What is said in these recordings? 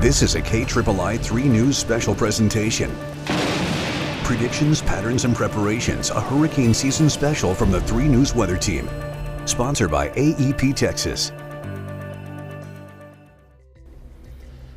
This is a KIII 3 News special presentation. Predictions, patterns, and preparations, a hurricane season special from the 3 News Weather Team. Sponsored by AEP Texas.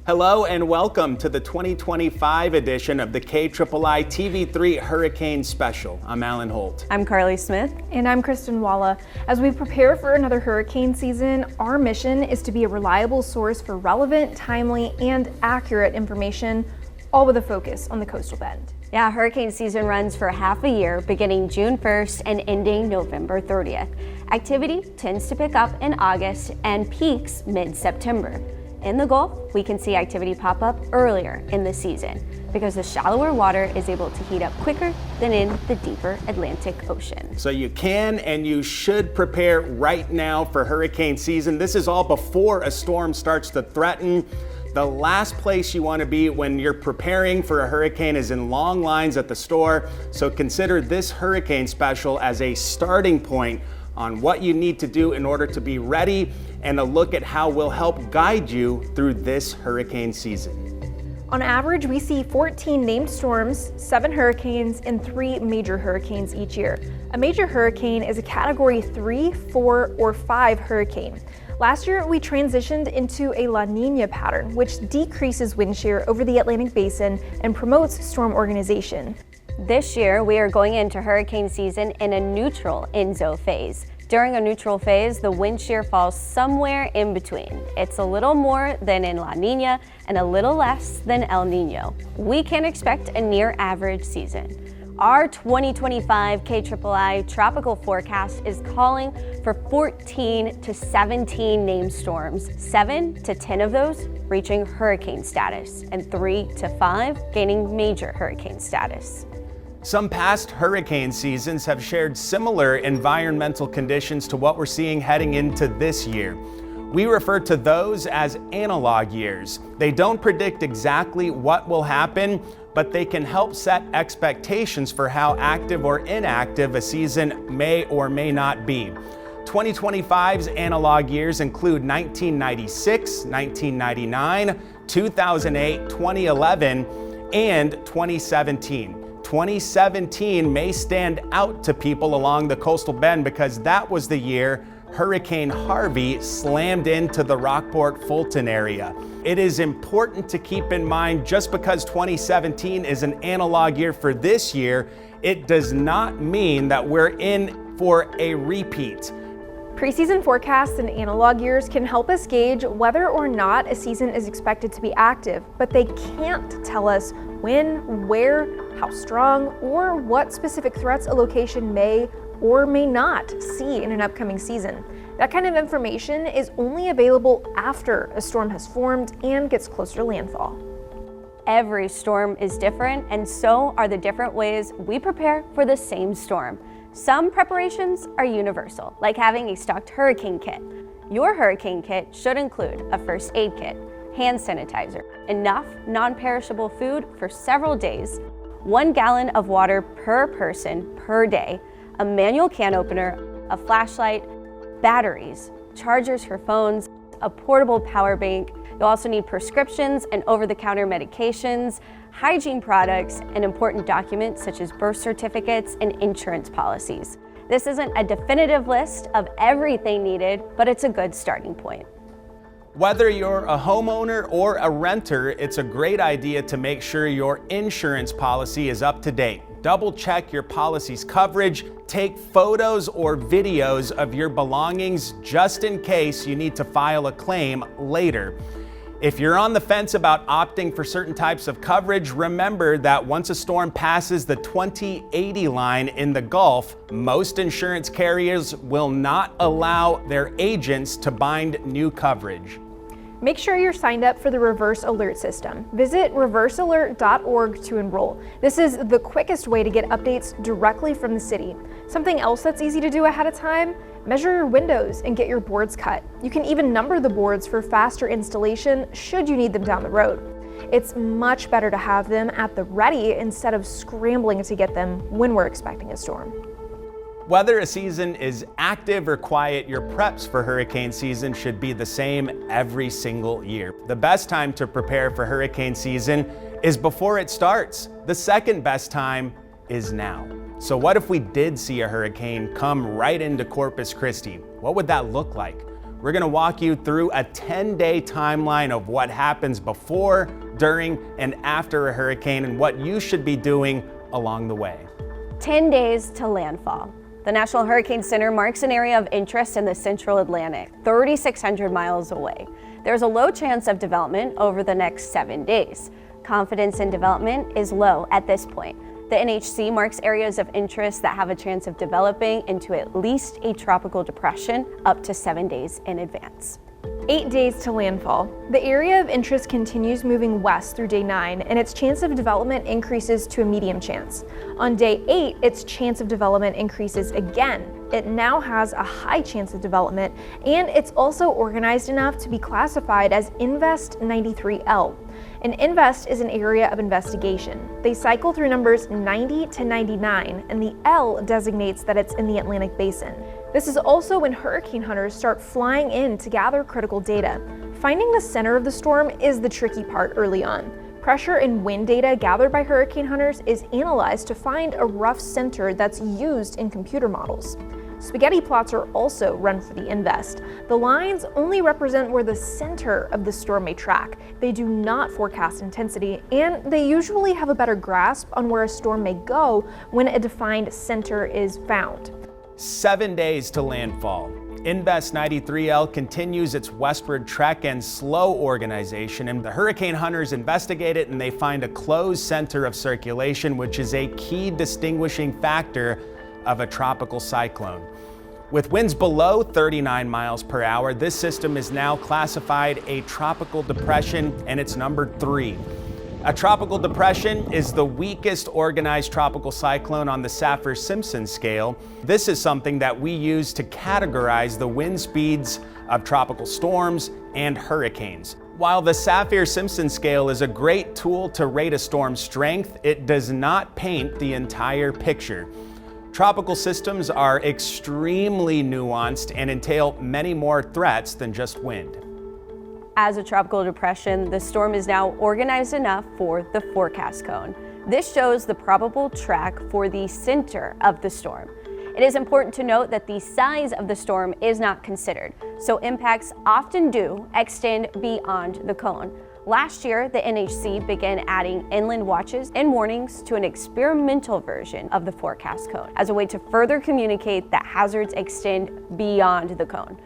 Hello and welcome to the 2025 edition of the KIII TV3 Hurricane Special. I'm Alan Holt. I'm Carly Smith. And I'm Kristin Walla. As we prepare for another hurricane season, our mission is to be a reliable source for relevant, timely, and accurate information, all with a focus on the coastal bend. Yeah, hurricane season runs for half a year, beginning June 1st and ending November 30th. Activity tends to pick up in August and peaks mid-September. In the Gulf, we can see activity pop up earlier in the season because the shallower water is able to heat up quicker than in the deeper Atlantic Ocean. So you can and you should prepare right now for hurricane season. This is all before a storm starts to threaten. The last place you want to be when you're preparing for a hurricane is in long lines at the store. So consider this hurricane special as a starting point on what you need to do in order to be ready, and a look at how we'll help guide you through this hurricane season. On average, we see 14 named storms, 7 hurricanes, and 3 major hurricanes each year. A major hurricane is a category 3, 4, or 5 hurricane. Last year, we transitioned into a La Nina pattern, which decreases wind shear over the Atlantic Basin and promotes storm organization. This year, we are going into hurricane season in a neutral ENSO phase. During a neutral phase, the wind shear falls somewhere in between. It's a little more than in La Nina and a little less than El Nino. We can expect a near average season. Our 2025 KIII tropical forecast is calling for 14 to 17 named storms, 7 to 10 of those reaching hurricane status, and 3 to 5 gaining major hurricane status. Some past hurricane seasons have shared similar environmental conditions to what we're seeing heading into this year. We refer to those as analog years. They don't predict exactly what will happen, but they can help set expectations for how active or inactive a season may or may not be. 2025's analog years include 1996, 1999, 2008, 2011, and 2017. 2017 may stand out to people along the coastal bend because that was the year Hurricane Harvey slammed into the Rockport-Fulton area. It is important to keep in mind, just because 2017 is an analog year for this year, it does not mean that we're in for a repeat. Preseason forecasts and analog years can help us gauge whether or not a season is expected to be active, but they can't tell us when, where, how strong, or what specific threats a location may or may not see in an upcoming season. That kind of information is only available after a storm has formed and gets closer to landfall. Every storm is different, and so are the different ways we prepare for the same storm. Some preparations are universal, like having a stocked hurricane kit. Your hurricane kit should include a first aid kit, hand sanitizer, enough non-perishable food for several days, 1 gallon of water per person per day, a manual can opener, a flashlight, batteries, chargers for phones, a portable power bank. You'll also need prescriptions and over-the-counter medications, hygiene products, and important documents such as birth certificates and insurance policies. This isn't a definitive list of everything needed, but it's a good starting point. Whether you're a homeowner or a renter, it's a great idea to make sure your insurance policy is up to date. Double check your policy's coverage, take photos or videos of your belongings just in case you need to file a claim later. If you're on the fence about opting for certain types of coverage, remember that once a storm passes the 2080 line in the Gulf, most insurance carriers will not allow their agents to bind new coverage. Make sure you're signed up for the Reverse Alert system. Visit reversealert.org to enroll. This is the quickest way to get updates directly from the city. Something else that's easy to do ahead of time: measure your windows and get your boards cut. You can even number the boards for faster installation should you need them down the road. It's much better to have them at the ready instead of scrambling to get them when we're expecting a storm. Whether a season is active or quiet, your preps for hurricane season should be the same every single year. The best time to prepare for hurricane season is before it starts. The second best time is now. So what if we did see a hurricane come right into Corpus Christi? What would that look like? We're gonna walk you through a 10-day timeline of what happens before, during, and after a hurricane and what you should be doing along the way. 10 days to landfall. The National Hurricane Center marks an area of interest in the central Atlantic, 3,600 miles away. There's a low chance of development over the next 7 days. Confidence in development is low at this point. The NHC marks areas of interest that have a chance of developing into at least a tropical depression up to 7 days in advance. 8 days to landfall. The area of interest continues moving west through day 9, and its chance of development increases to a medium chance. On day 8, its chance of development increases again. It now has a high chance of development, and it's also organized enough to be classified as Invest 93L. An invest is an area of investigation. They cycle through numbers 90 to 99, and the L designates that it's in the Atlantic Basin. This is also when hurricane hunters start flying in to gather critical data. Finding the center of the storm is the tricky part early on. Pressure and wind data gathered by hurricane hunters is analyzed to find a rough center that's used in computer models. Spaghetti plots are also run for the invest. The lines only represent where the center of the storm may track. They do not forecast intensity, and they usually have a better grasp on where a storm may go when a defined center is found. 7 days to landfall. Invest 93L continues its westward trek and slow organization, and the hurricane hunters investigate it and they find a closed center of circulation, which is a key distinguishing factor of a tropical cyclone. With winds below 39 miles per hour, this system is now classified a tropical depression, and it's numbered 3. A tropical depression is the weakest organized tropical cyclone on the Saffir-Simpson scale. This is something that we use to categorize the wind speeds of tropical storms and hurricanes. While the Saffir-Simpson scale is a great tool to rate a storm's strength, it does not paint the entire picture. Tropical systems are extremely nuanced and entail many more threats than just wind. As a tropical depression, the storm is now organized enough for the forecast cone. This shows the probable track for the center of the storm. It is important to note that the size of the storm is not considered, so impacts often do extend beyond the cone. Last year, the NHC began adding inland watches and warnings to an experimental version of the forecast cone as a way to further communicate that hazards extend beyond the cone.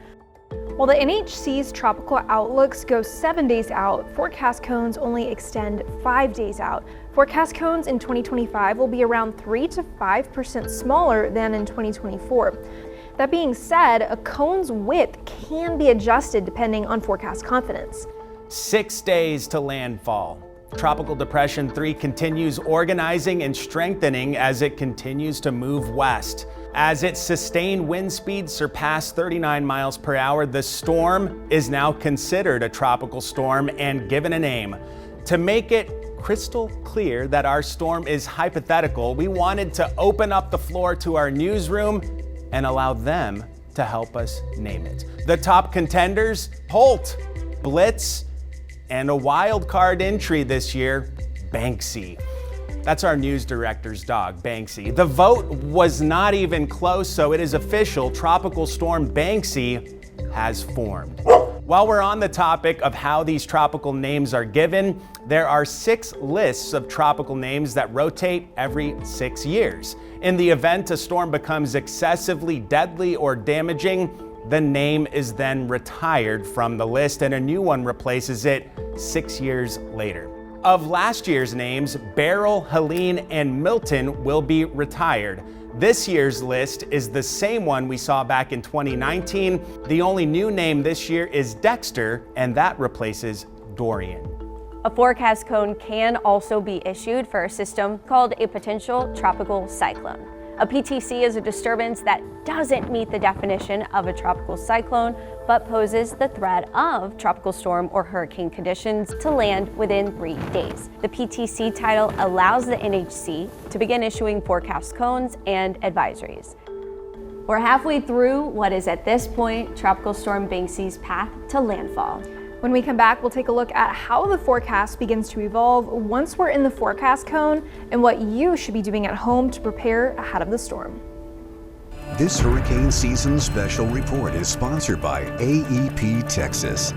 While the NHC's tropical outlooks go 7 days out, forecast cones only extend 5 days out. Forecast cones in 2025 will be around 3 to 5% smaller than in 2024. That being said, a cone's width can be adjusted depending on forecast confidence. 6 days to landfall. Tropical Depression 3 continues organizing and strengthening as it continues to move west. As its sustained wind speeds surpass 39 miles per hour, the storm is now considered a tropical storm and given a name. To make it crystal clear that our storm is hypothetical, we wanted to open up the floor to our newsroom and allow them to help us name it. The top contenders: Holt, Blitz, and a wild card entry this year, Banksy. That's our news director's dog, Banksy. The vote was not even close, so it is official. Tropical Storm Banksy has formed. While we're on the topic of how these tropical names are given, there are 6 lists of tropical names that rotate every 6 years. In the event a storm becomes excessively deadly or damaging, the name is then retired from the list and a new one replaces it 6 years later. Of last year's names, Beryl, Helene, and Milton will be retired. This year's list is the same one we saw back in 2019. The only new name this year is Dexter, and that replaces Dorian. A forecast cone can also be issued for a system called a potential tropical cyclone. A PTC is a disturbance that doesn't meet the definition of a tropical cyclone, but poses the threat of tropical storm or hurricane conditions to land within 3 days. The PTC title allows the NHC to begin issuing forecast cones and advisories. We're halfway through what is at this point Tropical Storm Banksy's path to landfall. When we come back, we'll take a look at how the forecast begins to evolve once we're in the forecast cone and what you should be doing at home to prepare ahead of the storm. This hurricane season special report is sponsored by AEP Texas.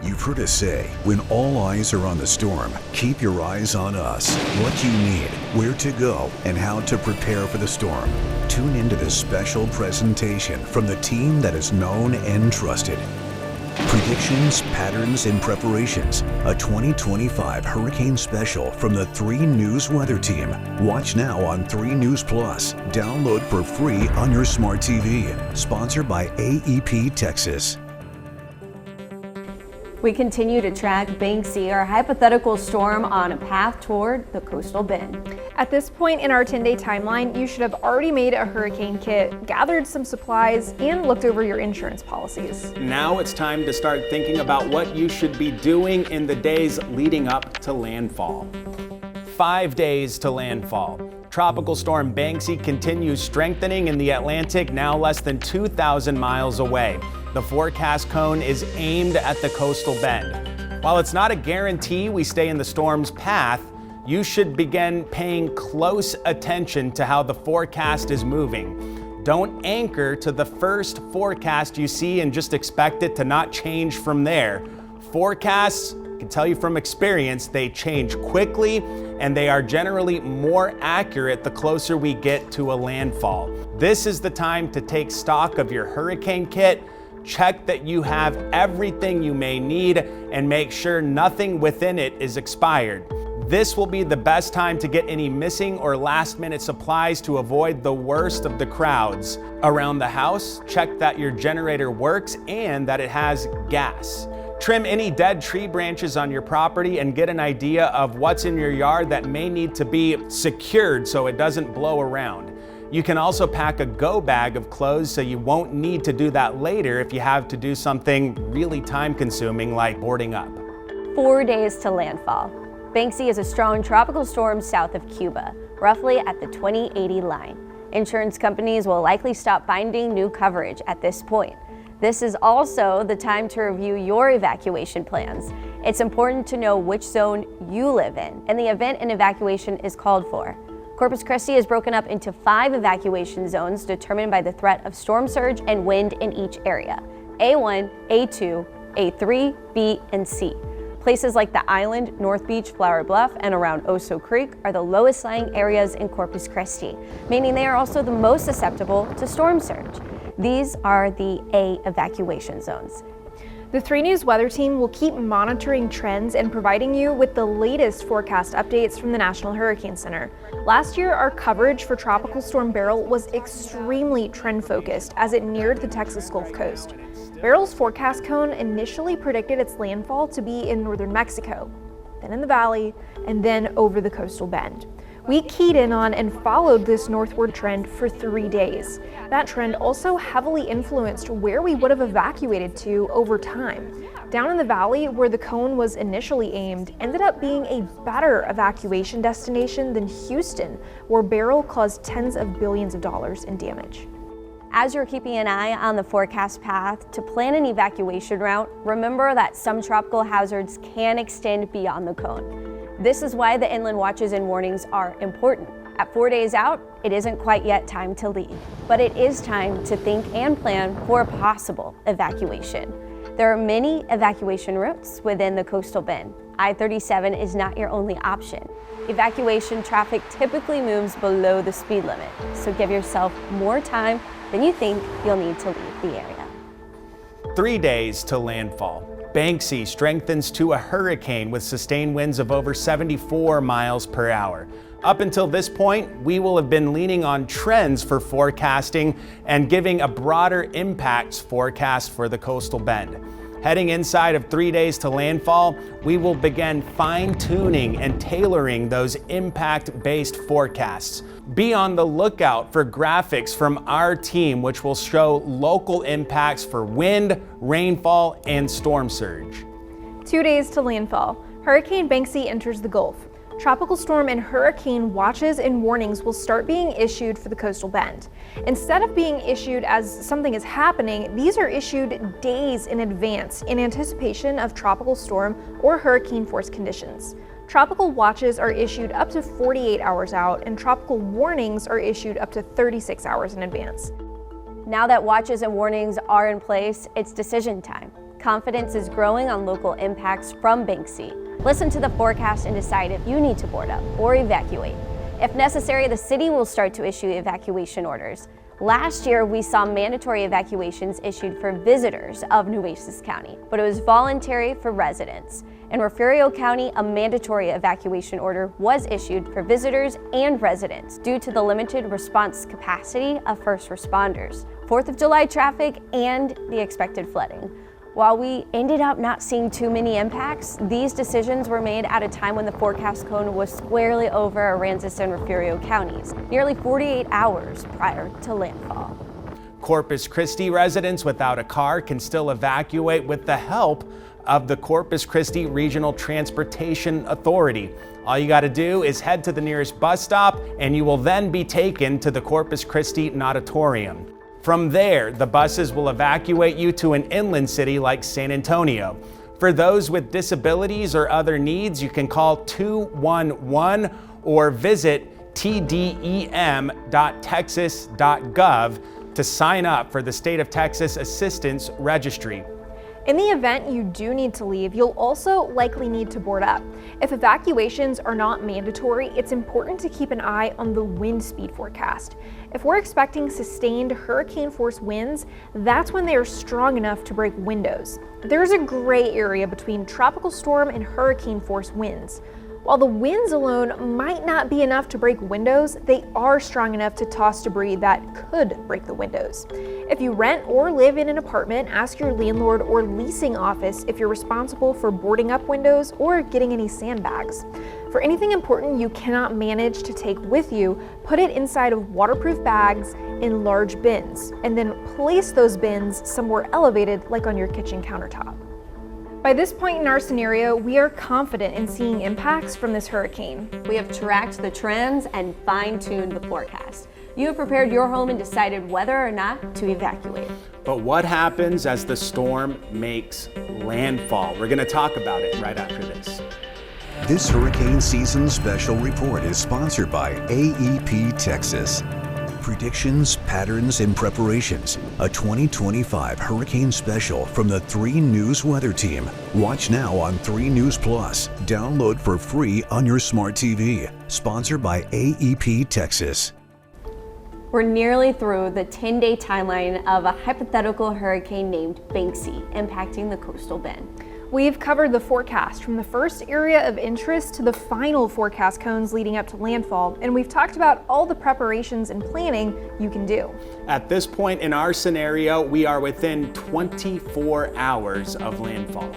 You've heard us say, when all eyes are on the storm, keep your eyes on us. What you need, where to go, and how to prepare for the storm. Tune into this special presentation from the team that is known and trusted. Predictions, Patterns, and Preparations, a 2025 hurricane special from the 3 News Weather Team. Watch now on 3 News Plus. Download for free on your smart TV. Sponsored by AEP Texas. We continue to track Banksy, our hypothetical storm, on a path toward the coastal bend. At this point in our 10-day timeline, you should have already made a hurricane kit, gathered some supplies, and looked over your insurance policies. Now it's time to start thinking about what you should be doing in the days leading up to landfall. 5 days to landfall. Tropical Storm Banksy continues strengthening in the Atlantic, now less than 2,000 miles away. The forecast cone is aimed at the coastal bend. While it's not a guarantee we stay in the storm's path, you should begin paying close attention to how the forecast is moving. Don't anchor to the first forecast you see and just expect it to not change from there. Forecasts, I can tell you from experience, they change quickly and they are generally more accurate the closer we get to a landfall. This is the time to take stock of your hurricane kit, check that you have everything you may need, and make sure nothing within it is expired. This will be the best time to get any missing or last-minute supplies to avoid the worst of the crowds. Around the house, check that your generator works and that it has gas. Trim any dead tree branches on your property and get an idea of what's in your yard that may need to be secured so it doesn't blow around. You can also pack a go bag of clothes so you won't need to do that later if you have to do something really time-consuming like boarding up. 4 days to landfall. Banksy is a strong tropical storm south of Cuba, roughly at the 2080 line. Insurance companies will likely stop binding new coverage at this point. This is also the time to review your evacuation plans. It's important to know which zone you live in and the event an evacuation is called for. Corpus Christi is broken up into 5 evacuation zones determined by the threat of storm surge and wind in each area: A1, A2, A3, B, and C. Places like the Island, North Beach, Flower Bluff, and around Oso Creek are the lowest lying areas in Corpus Christi, meaning they are also the most susceptible to storm surge. These are the A evacuation zones. The 3 News Weather Team will keep monitoring trends and providing you with the latest forecast updates from the National Hurricane Center. Last year, our coverage for Tropical Storm Beryl was extremely trend-focused as it neared the Texas Gulf Coast. Beryl's forecast cone initially predicted its landfall to be in northern Mexico, then in the valley, and then over the coastal bend. We keyed in on and followed this northward trend for 3 days. That trend also heavily influenced where we would have evacuated to over time. Down in the valley, where the cone was initially aimed, ended up being a better evacuation destination than Houston, where Beryl caused tens of billions of dollars in damage. As you're keeping an eye on the forecast path to plan an evacuation route, remember that some tropical hazards can extend beyond the cone. This is why the inland watches and warnings are important. At 4 days out, it isn't quite yet time to leave, but it is time to think and plan for a possible evacuation. There are many evacuation routes within the coastal bend. I-37 is not your only option. Evacuation traffic typically moves below the speed limit, so give yourself more time than you think you'll need to leave the area. 3 days to landfall. Banksy strengthens to a hurricane with sustained winds of over 74 miles per hour. Up until this point, we will have been leaning on trends for forecasting and giving a broader impacts forecast for the coastal bend. Heading inside of 3 days to landfall, we will begin fine-tuning and tailoring those impact-based forecasts. Be on the lookout for graphics from our team, which will show local impacts for wind, rainfall, and storm surge. 2 days to landfall. Hurricane Banksy enters the Gulf. tropical storm and hurricane watches and warnings will start being issued for the coastal bend. Instead of being issued as something is happening, these are issued days in advance in anticipation of tropical storm or hurricane force conditions. Tropical watches are issued up to 48 hours out, and tropical warnings are issued up to 36 hours in advance. Now that watches and warnings are in place, it's decision time. Confidence is growing on local impacts from Banksy. Listen to the forecast and decide if you need to board up or evacuate. If necessary, the city will start to issue evacuation orders. Last year, we saw mandatory evacuations issued for visitors of Nueces County, but it was voluntary for residents. In Refugio County, a mandatory evacuation order was issued for visitors and residents due to the limited response capacity of first responders, 4th of July traffic, and the expected flooding. While we ended up not seeing too many impacts, these decisions were made at a time when the forecast cone was squarely over Aransas and Refugio counties, nearly 48 hours prior to landfall. Corpus Christi residents without a car can still evacuate with the help of the Corpus Christi Regional Transportation Authority. All you got to do is head to the nearest bus stop, and you will then be taken to the Corpus Christi Natatorium. From there, the buses will evacuate you to an inland city like San Antonio. For those with disabilities or other needs, you can call 211 or visit tdem.texas.gov to sign up for the State of Texas Assistance Registry. In the event you do need to leave, you'll also likely need to board up. If evacuations are not mandatory, it's important to keep an eye on the wind speed forecast. If we're expecting sustained hurricane force winds, that's when they are strong enough to break windows. There's a gray area between tropical storm and hurricane force winds. While the winds alone might not be enough to break windows, they are strong enough to toss debris that could break the windows. If you rent or live in an apartment, ask your landlord or leasing office if you're responsible for boarding up windows or getting any sandbags. For anything important you cannot manage to take with you, put it inside of waterproof bags in large bins, and then place those bins somewhere elevated, like on your kitchen countertop. By this point in our scenario, we are confident in seeing impacts from this hurricane. We have tracked the trends and fine-tuned the forecast. You have prepared your home and decided whether or not to evacuate. But what happens as the storm makes landfall? We're going to talk about it right after this. This hurricane season special report is sponsored by AEP Texas. Predictions, Patterns, and Preparations, a 2025 hurricane special from the 3 News Weather Team. Watch now on 3 News Plus. Download for free on your smart TV. Sponsored by AEP Texas. We're nearly through the 10-day timeline of a hypothetical hurricane named Banksy impacting the coastal bend. We've covered the forecast from the first area of interest to the final forecast cones leading up to landfall, and we've talked about all the preparations and planning you can do. At this point in our scenario, we are within 24 hours of landfall.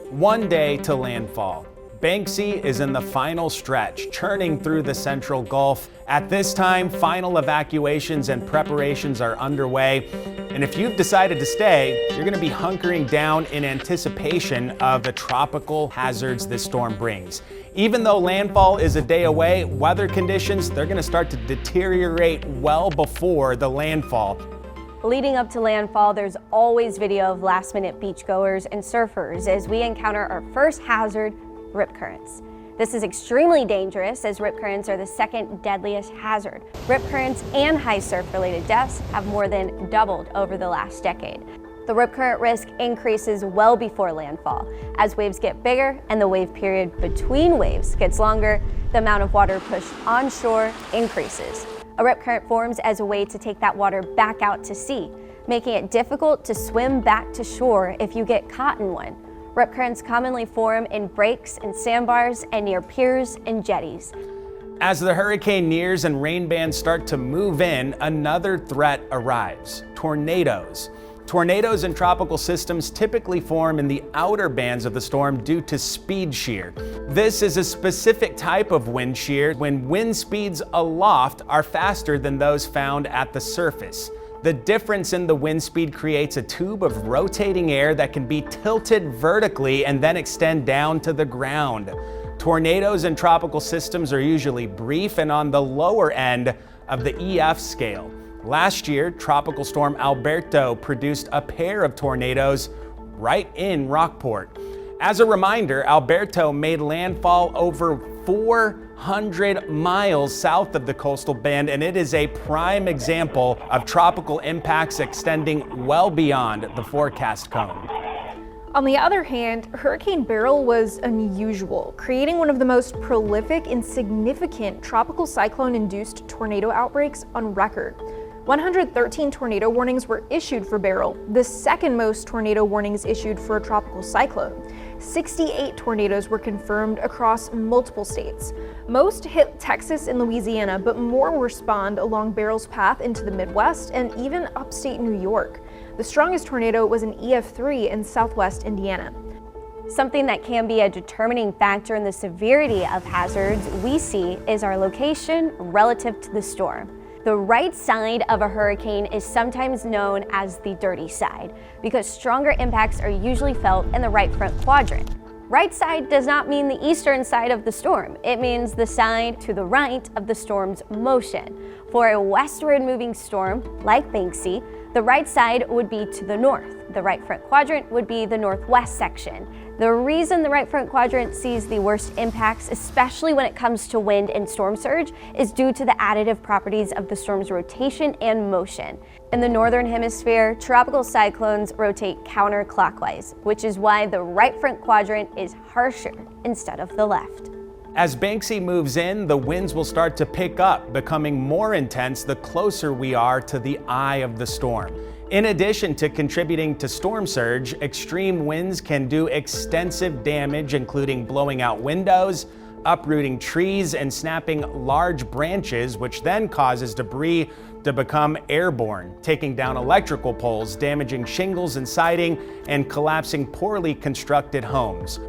1 day to landfall. Banksy is in the final stretch, churning through the central Gulf. At this time, final evacuations and preparations are underway. And if you've decided to stay, you're going to be hunkering down in anticipation of the tropical hazards this storm brings. Even though landfall is a day away, weather conditions, they're going to start to deteriorate well before the landfall. Leading up to landfall, there's always video of last-minute beachgoers and surfers as we encounter our first hazard, rip currents. This is extremely dangerous as rip currents are the second deadliest hazard. Rip currents and high surf-related deaths have more than doubled over the last decade. The rip current risk increases well before landfall. As waves get bigger and the wave period between waves gets longer, the amount of water pushed onshore increases. A rip current forms as a way to take that water back out to sea, making it difficult to swim back to shore if you get caught in one. Rip currents commonly form in breaks and sandbars and near piers and jetties. As the hurricane nears and rain bands start to move in, another threat arrives: tornadoes. Tornadoes in tropical systems typically form in the outer bands of the storm due to speed shear. This is a specific type of wind shear when wind speeds aloft are faster than those found at the surface. The difference in the wind speed creates a tube of rotating air that can be tilted vertically and then extend down to the ground. Tornadoes in tropical systems are usually brief and on the lower end of the EF scale. Last year, Tropical Storm Alberto produced a pair of tornadoes right in Rockport. As a reminder, Alberto made landfall over 400 miles south of the coastal band, and it is a prime example of tropical impacts extending well beyond the forecast cone. On the other hand, Hurricane Beryl was unusual, creating one of the most prolific and significant tropical cyclone-induced tornado outbreaks on record. 113 tornado warnings were issued for Beryl, the second most tornado warnings issued for a tropical cyclone. 68 tornadoes were confirmed across multiple states. Most hit Texas and Louisiana, but more were spawned along Beryl's path into the Midwest and even upstate New York. The strongest tornado was an EF3 in southwest Indiana. Something that can be a determining factor in the severity of hazards we see is our location relative to the storm. The right side of a hurricane is sometimes known as the dirty side because stronger impacts are usually felt in the right front quadrant. Right side does not mean the eastern side of the storm. It means the side to the right of the storm's motion. For a westward moving storm like Banksy, the right side would be to the north. The right front quadrant would be the northwest section. The reason the right front quadrant sees the worst impacts, especially when it comes to wind and storm surge, is due to the additive properties of the storm's rotation and motion. In the northern hemisphere, tropical cyclones rotate counterclockwise, which is why the right front quadrant is harsher instead of the left. As Banksy moves in, the winds will start to pick up, becoming more intense the closer we are to the eye of the storm. In addition to contributing to storm surge, extreme winds can do extensive damage, including blowing out windows, uprooting trees, and snapping large branches, which then causes debris to become airborne, taking down electrical poles, damaging shingles and siding, and collapsing poorly constructed homes.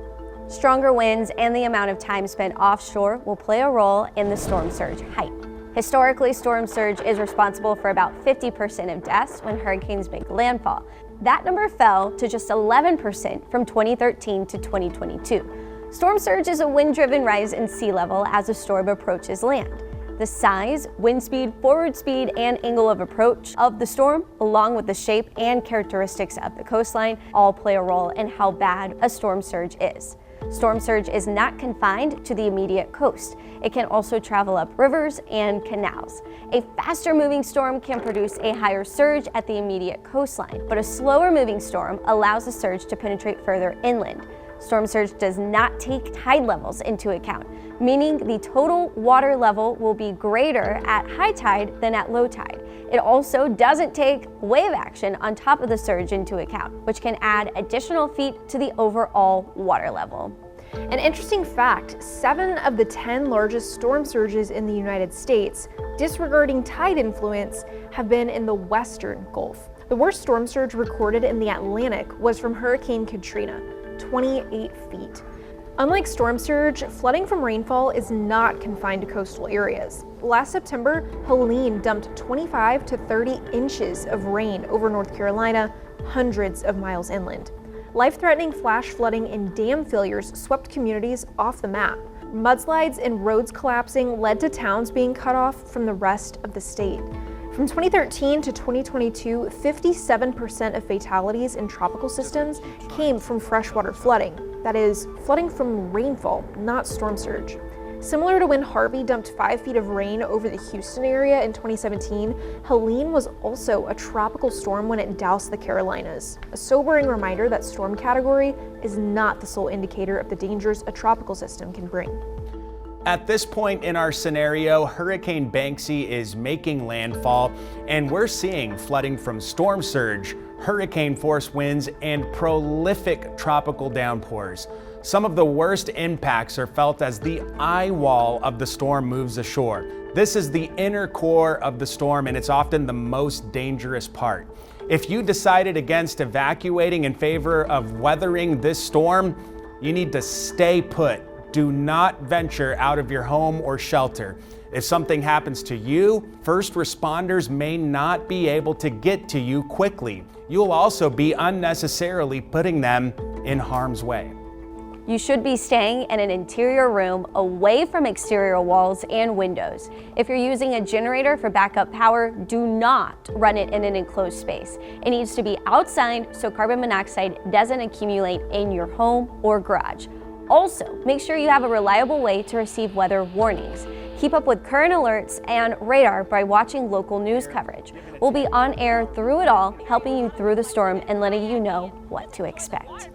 Stronger winds and the amount of time spent offshore will play a role in the storm surge height. Historically, storm surge is responsible for about 50% of deaths when hurricanes make landfall. That number fell to just 11% from 2013 to 2022. Storm surge is a wind-driven rise in sea level as a storm approaches land. The size, wind speed, forward speed, and angle of approach of the storm, along with the shape and characteristics of the coastline, all play a role in how bad a storm surge is. Storm surge is not confined to the immediate coast. It can also travel up rivers and canals. A faster moving storm can produce a higher surge at the immediate coastline, but a slower moving storm allows the surge to penetrate further inland. Storm surge does not take tide levels into account, meaning the total water level will be greater at high tide than at low tide. It also doesn't take wave action on top of the surge into account, which can add additional feet to the overall water level. An interesting fact, 7 of the 10 largest storm surges in the United States, disregarding tide influence, have been in the western Gulf. The worst storm surge recorded in the Atlantic was from Hurricane Katrina, 28 feet. Unlike storm surge, flooding from rainfall is not confined to coastal areas. Last September, Helene dumped 25 to 30 inches of rain over North Carolina, hundreds of miles inland. Life-threatening flash flooding and dam failures swept communities off the map. Mudslides and roads collapsing led to towns being cut off from the rest of the state. From 2013 to 2022, 57% of fatalities in tropical systems came from freshwater flooding. That is, flooding from rainfall, not storm surge. Similar to when Harvey dumped 5 feet of rain over the Houston area in 2017, Helene was also a tropical storm when it doused the Carolinas. A sobering reminder that storm category is not the sole indicator of the dangers a tropical system can bring. At this point in our scenario, Hurricane Banksy is making landfall, and we're seeing flooding from storm surge, hurricane force winds, and prolific tropical downpours. Some of the worst impacts are felt as the eye wall of the storm moves ashore. This is the inner core of the storm, and it's often the most dangerous part. If you decided against evacuating in favor of weathering this storm, you need to stay put. Do not venture out of your home or shelter. If something happens to you, first responders may not be able to get to you quickly. You'll also be unnecessarily putting them in harm's way. You should be staying in an interior room away from exterior walls and windows. If you're using a generator for backup power, do not run it in an enclosed space. It needs to be outside so carbon monoxide doesn't accumulate in your home or garage. Also, make sure you have a reliable way to receive weather warnings. Keep up with current alerts and radar by watching local news coverage. We'll be on air through it all, helping you through the storm and letting you know what to expect.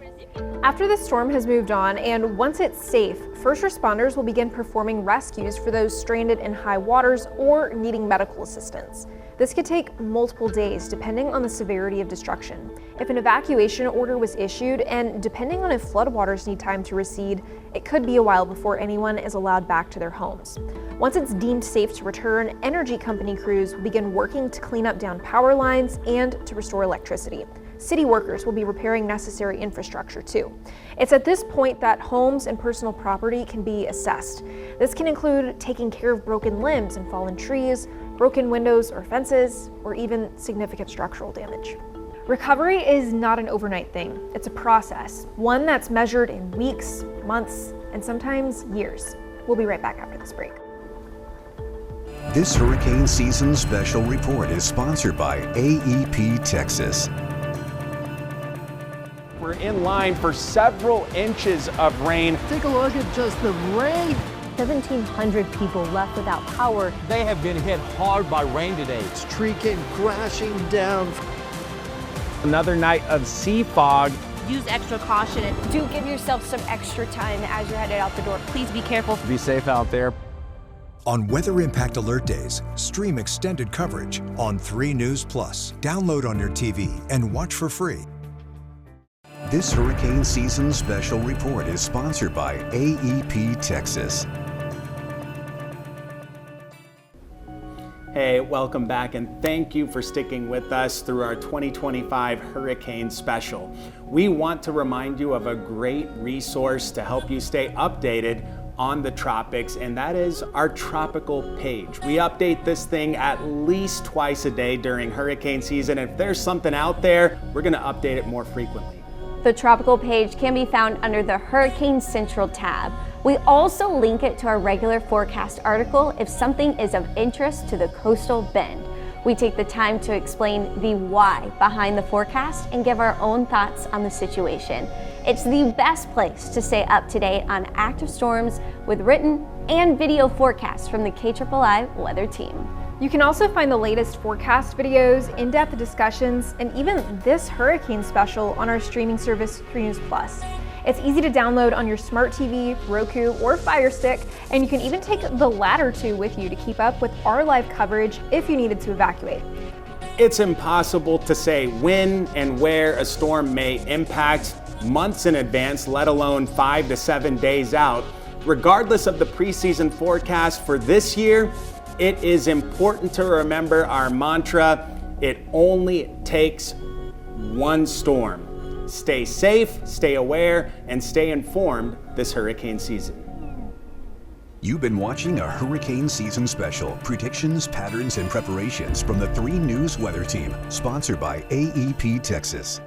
After the storm has moved on and once it's safe, first responders will begin performing rescues for those stranded in high waters or needing medical assistance. This could take multiple days depending on the severity of destruction. If an evacuation order was issued and depending on if floodwaters need time to recede, it could be a while before anyone is allowed back to their homes. Once it's deemed safe to return, energy company crews will begin working to clean up downed power lines and to restore electricity. City workers will be repairing necessary infrastructure too. It's at this point that homes and personal property can be assessed. This can include taking care of broken limbs and fallen trees, broken windows or fences, or even significant structural damage. Recovery is not an overnight thing. It's a process, one that's measured in weeks, months, and sometimes years. We'll be right back after this break. This hurricane season special report is sponsored by AEP Texas. We're in line for several inches of rain. Take a look at just the rain. 1,700 people left without power. They have been hit hard by rain today. It's tree came crashing down. Another night of sea fog. Use extra caution and Do give yourself some extra time as you're headed out the door. please be careful. Be safe out there. On Weather Impact Alert Days, stream extended coverage on 3 News Plus. Download on your TV and watch for free. This hurricane season special report is sponsored by AEP Texas. Hey, welcome back and thank you for sticking with us through our 2025 Hurricane Special. We want to remind you of a great resource to help you stay updated on the tropics, and that is our tropical page. We update this thing at least twice a day during hurricane season. If there's something out there, we're gonna update it more frequently. The tropical page can be found under the Hurricane Central tab. We also link it to our regular forecast article if something is of interest to the coastal bend. We take the time to explain the why behind the forecast and give our own thoughts on the situation. It's the best place to stay up to date on active storms with written and video forecasts from the KIII weather team. You can also find the latest forecast videos, in-depth discussions, and even this hurricane special on our streaming service 3 News Plus. It's easy to download on your smart TV, Roku, or Fire Stick, and you can even take the latter two with you to keep up with our live coverage if you needed to evacuate. It's impossible to say when and where a storm may impact months in advance, let alone 5 to 7 days out. Regardless of the preseason forecast for this year, it is important to remember our mantra: it only takes one storm. Stay safe, stay aware, and stay informed this hurricane season. You've been watching a hurricane season special, predictions, patterns, and preparations from the 3 News Weather Team, sponsored by AEP Texas.